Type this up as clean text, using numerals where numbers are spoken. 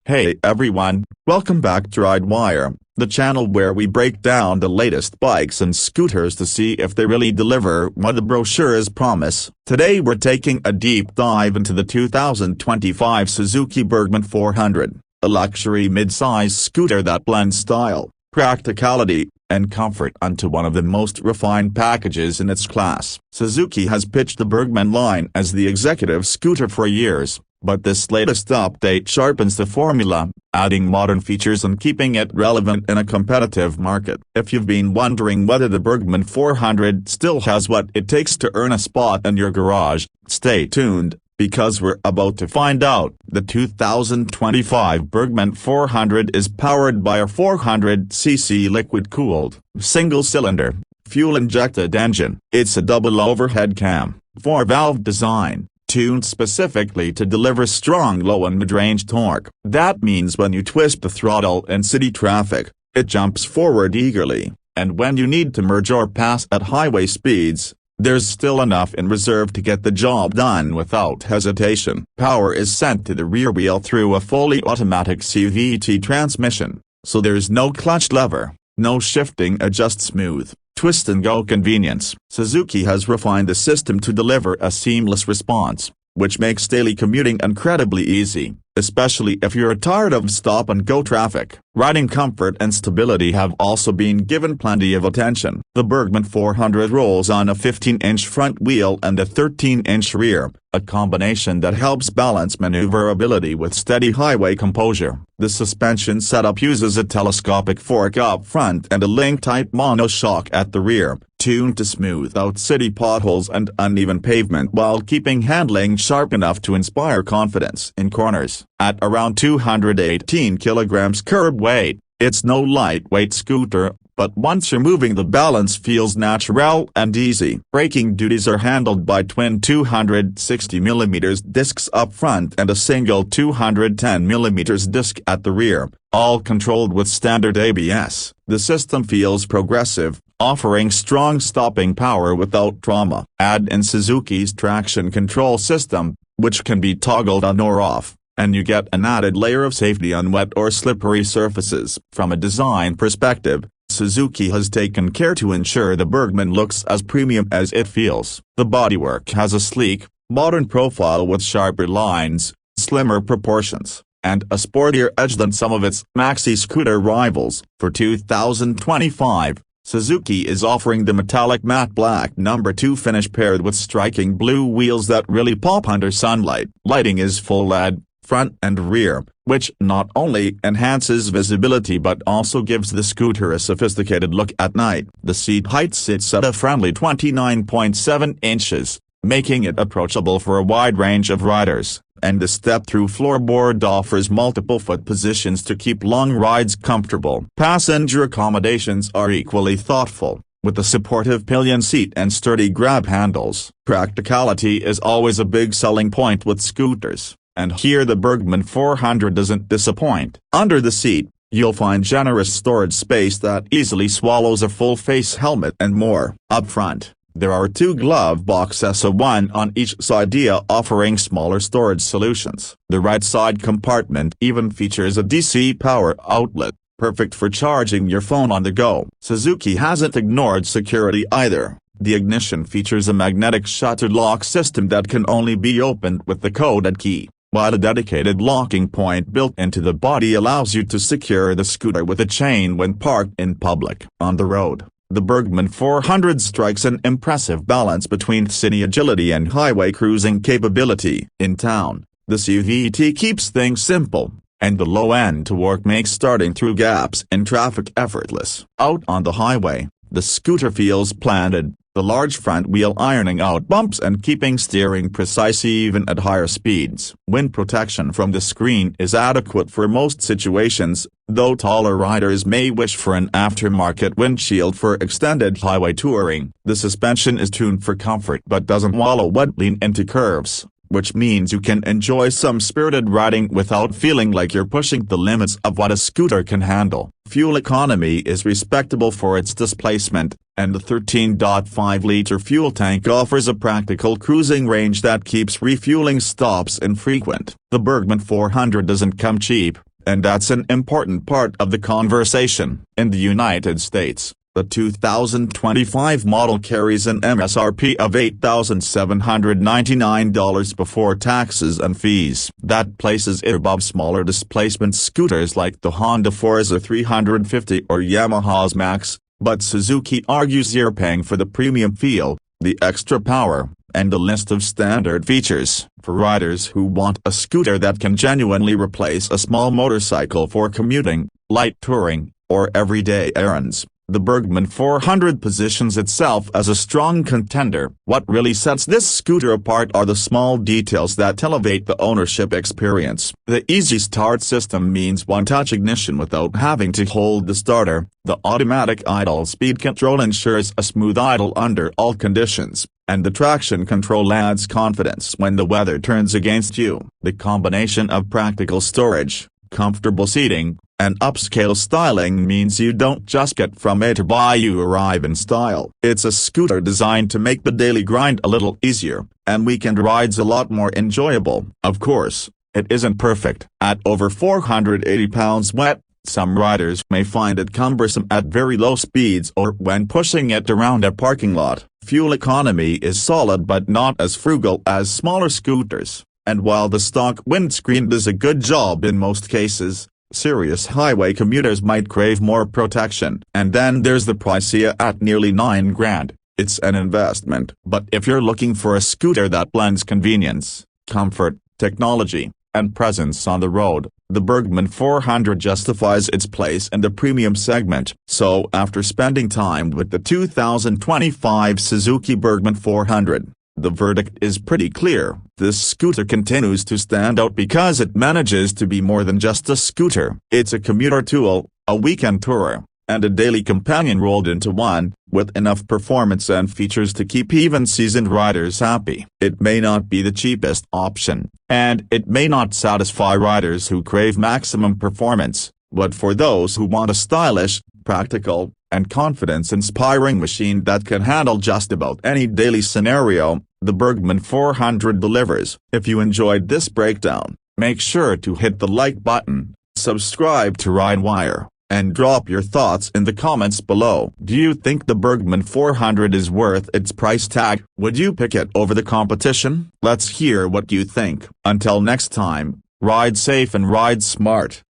Hey everyone, welcome back to RideWire, the channel where we break down the latest bikes and scooters to see if they really deliver what the brochures promise. Today we're taking a deep dive into the 2025 Suzuki Burgman 400, a luxury mid-size scooter that blends style, practicality, and comfort onto one of the most refined packages in its class. Suzuki has pitched the Burgman line as the executive scooter for years. But this latest update sharpens the formula, adding modern features and keeping it relevant in a competitive market. If you've been wondering whether the Burgman 400 still has what it takes to earn a spot in your garage, stay tuned, because we're about to find out. The 2025 Burgman 400 is powered by a 400cc liquid-cooled, single-cylinder, fuel-injected engine. It's a double overhead cam, 4-valve design, tuned specifically to deliver strong low and mid-range torque. That means when you twist the throttle in city traffic, it jumps forward eagerly, and when you need to merge or pass at highway speeds, there's still enough in reserve to get the job done without hesitation. Power is sent to the rear wheel through a fully automatic CVT transmission, so there's no clutch lever, no shifting, adjust smooth, twist-and-go convenience. Suzuki has refined the system to deliver a seamless response, which makes daily commuting incredibly easy, especially if you're tired of stop-and-go traffic. Riding comfort and stability have also been given plenty of attention. The Burgman 400 rolls on a 15-inch front wheel and a 13-inch rear, a combination that helps balance maneuverability with steady highway composure. The suspension setup uses a telescopic fork up front and a link-type monoshock at the rear, tuned to smooth out city potholes and uneven pavement while keeping handling sharp enough to inspire confidence in corners. At around 218 kilograms curb weight, it's no lightweight scooter, but once you're moving, the balance feels natural and easy. Braking duties are handled by twin 260mm discs up front and a single 210mm disc at the rear, all controlled with standard ABS. The system feels progressive, offering strong stopping power without trauma. Add in Suzuki's traction control system, which can be toggled on or off, and you get an added layer of safety on wet or slippery surfaces. From a design perspective, Suzuki has taken care to ensure the Burgman looks as premium as it feels. The bodywork has a sleek, modern profile with sharper lines, slimmer proportions, and a sportier edge than some of its maxi scooter rivals. For 2025, Suzuki is offering the metallic matte black number 2 finish paired with striking blue wheels that really pop under sunlight. Lighting is full LED, front and rear, which not only enhances visibility but also gives the scooter a sophisticated look at night. The seat height sits at a friendly 29.7 inches, making it approachable for a wide range of riders, and the step-through floorboard offers multiple foot positions to keep long rides comfortable. Passenger accommodations are equally thoughtful, with a supportive pillion seat and sturdy grab handles. Practicality is always a big selling point with scooters, and here the Burgman 400 doesn't disappoint. Under the seat, you'll find generous storage space that easily swallows a full-face helmet and more. Up front, there are 2 glove boxes, one on each side, offering smaller storage solutions. The right side compartment even features a DC power outlet, perfect for charging your phone on the go. Suzuki hasn't ignored security either. The ignition features a magnetic shutter lock system that can only be opened with the coded key, while a dedicated locking point built into the body allows you to secure the scooter with a chain when parked in public. On the road, the Burgman 400 strikes an impressive balance between city agility and highway cruising capability. In town, the CVT keeps things simple, and the low-end torque makes starting through gaps in traffic effortless. Out on the highway, the scooter feels planted, the large front wheel ironing out bumps and keeping steering precise even at higher speeds. Wind protection from the screen is adequate for most situations, though taller riders may wish for an aftermarket windshield for extended highway touring. The suspension is tuned for comfort but doesn't wallow wildly into curves, which means you can enjoy some spirited riding without feeling like you're pushing the limits of what a scooter can handle. Fuel economy is respectable for its displacement, and the 13.5-liter fuel tank offers a practical cruising range that keeps refueling stops infrequent. The Burgman 400 doesn't come cheap, And that's an important part of the conversation. In the United States, the 2025 model carries an MSRP of $8,799 before taxes and fees. That places it above smaller displacement scooters like the Honda Forza 350 or Yamaha's Max, but Suzuki argues you're paying for the premium feel, the extra power, and the list of standard features. For riders who want a scooter that can genuinely replace a small motorcycle for commuting, light touring, or everyday errands, the Burgman 400 positions itself as a strong contender. What really sets this scooter apart are the small details that elevate the ownership experience. The easy start system means one-touch ignition without having to hold the starter. The automatic idle speed control ensures a smooth idle under all conditions, and the traction control adds confidence when the weather turns against you. The combination of practical storage, comfortable seating, and upscale styling means you don't just get from A to B, you arrive in style. It's a scooter designed to make the daily grind a little easier, and weekend rides a lot more enjoyable. Of course, it isn't perfect. At over 480 pounds wet, some riders may find it cumbersome at very low speeds or when pushing it around a parking lot. Fuel economy is solid but not as frugal as smaller scooters, and while the stock windscreen does a good job in most cases, serious highway commuters might crave more protection. And then there's the price at nearly $9,000. It's an investment. But if you're looking for a scooter that blends convenience, comfort, technology, and presence on the road, the Burgman 400 justifies its place in the premium segment. So after spending time with the 2025 Suzuki Burgman 400, the verdict is pretty clear. This scooter continues to stand out because it manages to be more than just a scooter. It's a commuter tool, a weekend tourer, and a daily companion rolled into one, with enough performance and features to keep even seasoned riders happy. It may not be the cheapest option, and it may not satisfy riders who crave maximum performance, but for those who want a stylish, practical, and confidence-inspiring machine that can handle just about any daily scenario, the Burgman 400 delivers. If you enjoyed this breakdown, make sure to hit the like button, subscribe to RideWire, and drop your thoughts in the comments below. Do you think the Burgman 400 is worth its price tag? Would you pick it over the competition? Let's hear what you think. Until next time, ride safe and ride smart.